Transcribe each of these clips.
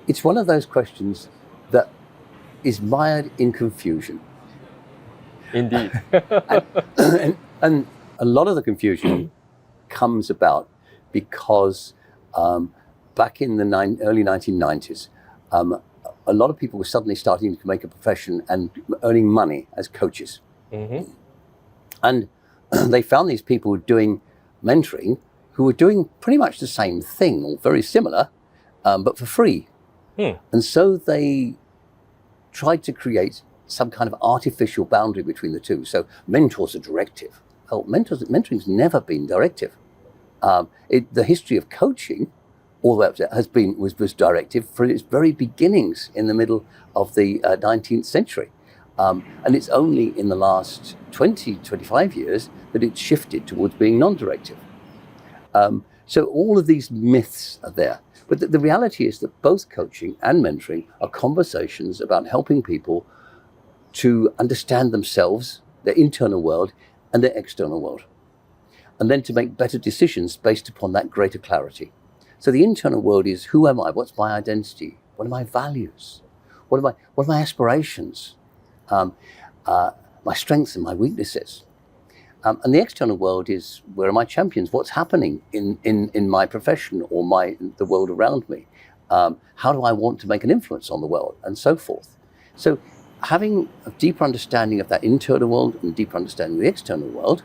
It's one of those questions that is mired in confusion. Indeed. And a lot of the confusion comes about because back in the early 1990s, a lot of people were suddenly starting to make a profession and earning money as coaches. Mm-hmm. And they found these people doing mentoring who were doing pretty much the same thing or very similar, but for free. And so they tried to create some kind of artificial boundary between the two. So mentors are directive. Well, mentoring's never been directive. The history of coaching, all the way up to that, was directive from its very beginnings in the middle of the 19th century. And it's only in the last 25 years that it's shifted towards being non-directive. So all of these myths are there. But the reality is that both coaching and mentoring are conversations about helping people to understand themselves, their internal world, and their external world, and then to make better decisions based upon that greater clarity. So the internal world is, who am I? What's my identity? What are my values? What are my aspirations? My strengths and my weaknesses. And the external world is, where are my champions? What's happening in my profession or the world around me? How do I want to make an influence on the world, and so forth? So having a deeper understanding of that internal world and deeper understanding of the external world,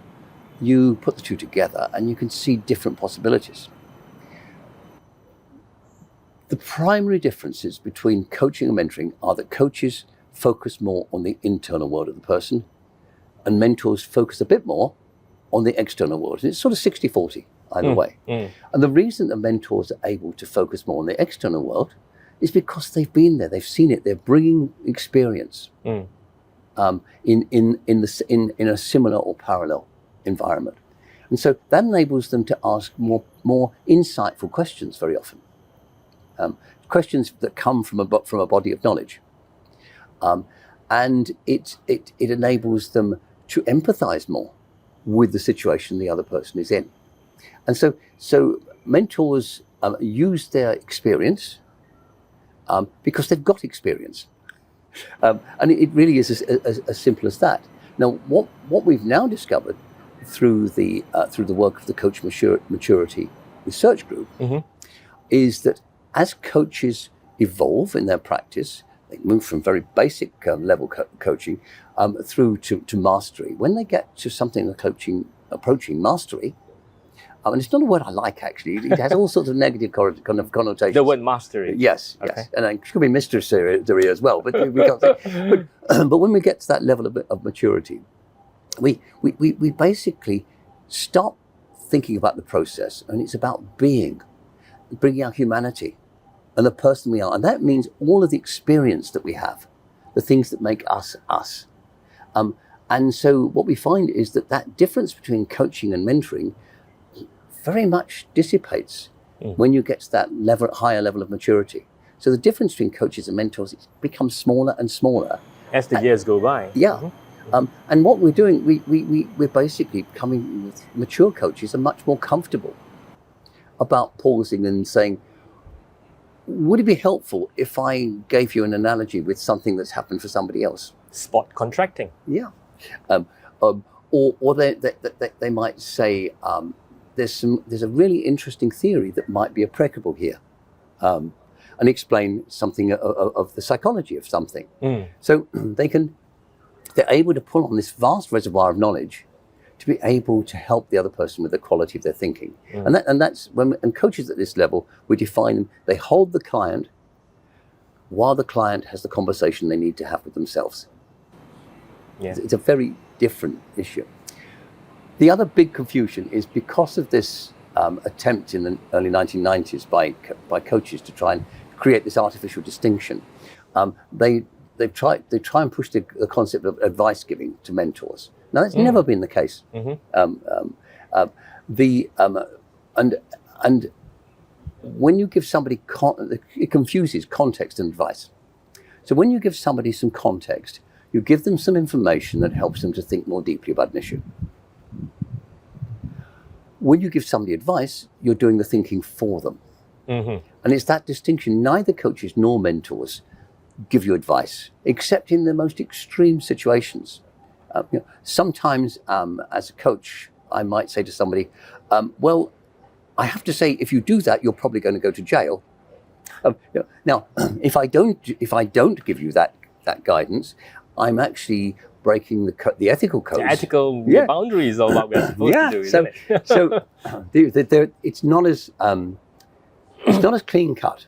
you put the two together and you can see different possibilities. The primary differences between coaching and mentoring are that coaches focus more on the internal world of the person, and mentors focus a bit more on the external world. And it's sort of 60-40 either way. And the reason that mentors are able to focus more on the external world is because they've been there, they've seen it, they're bringing experience in a similar or parallel environment. And so that enables them to ask more insightful questions very often. Questions that come from a body of knowledge. And it enables them to empathize more with the situation the other person is in. And so mentors use their experience because they've got experience. And it really is as simple as that. Now, what we've now discovered through the work of the Coach Maturity Research Group is that as coaches evolve in their practice, they move from very basic level coaching through to mastery. When they get to something approaching mastery, and it's not a word I like actually. It has all sorts of negative kind of connotations. The word mastery. Yes, okay. Yes, and it could be mystery as well. But we can't say. But when we get to that level of maturity, we basically stop thinking about the process, and it's about bringing our humanity and the person we are. And that means all of the experience that we have, the things that make us us. And so what we find is that difference between coaching and mentoring very much dissipates when you get to that higher level of maturity. So the difference between coaches and mentors becomes smaller and smaller as the years go by. Yeah. And what we're doing, we're basically becoming, with mature coaches, are much more comfortable about pausing and saying, would it be helpful if I gave you an analogy with something that's happened for somebody else? Spot contracting. Yeah. Or they might say, there's a really interesting theory that might be applicable here, and explain something of the psychology of something. So they're able to pull on this vast reservoir of knowledge to be able to help the other person with the quality of their thinking. And that's when coaches at this level, we define them, they hold the client while the client has the conversation they need to have with themselves. Yeah. It's a very different issue. The other big confusion is because of this attempt in the early 1990s by coaches to try and create this artificial distinction. They try and push the concept of advice giving to mentors. Now that's never been the case. And when you give somebody it confuses context and advice. So when you give somebody some context, you give them some information that helps them to think more deeply about an issue. when you give somebody advice, you're doing the thinking for them. And it's that distinction. Neither coaches nor mentors give you advice, except in the most extreme situations. Sometimes as a coach, I might say to somebody, well, I have to say, if you do that, you're probably going to go to jail. Now, if I don't give you that guidance, I'm actually breaking the ethical codes. The ethical boundaries of what we're supposed to do, isn't it? So it's not as clean cut.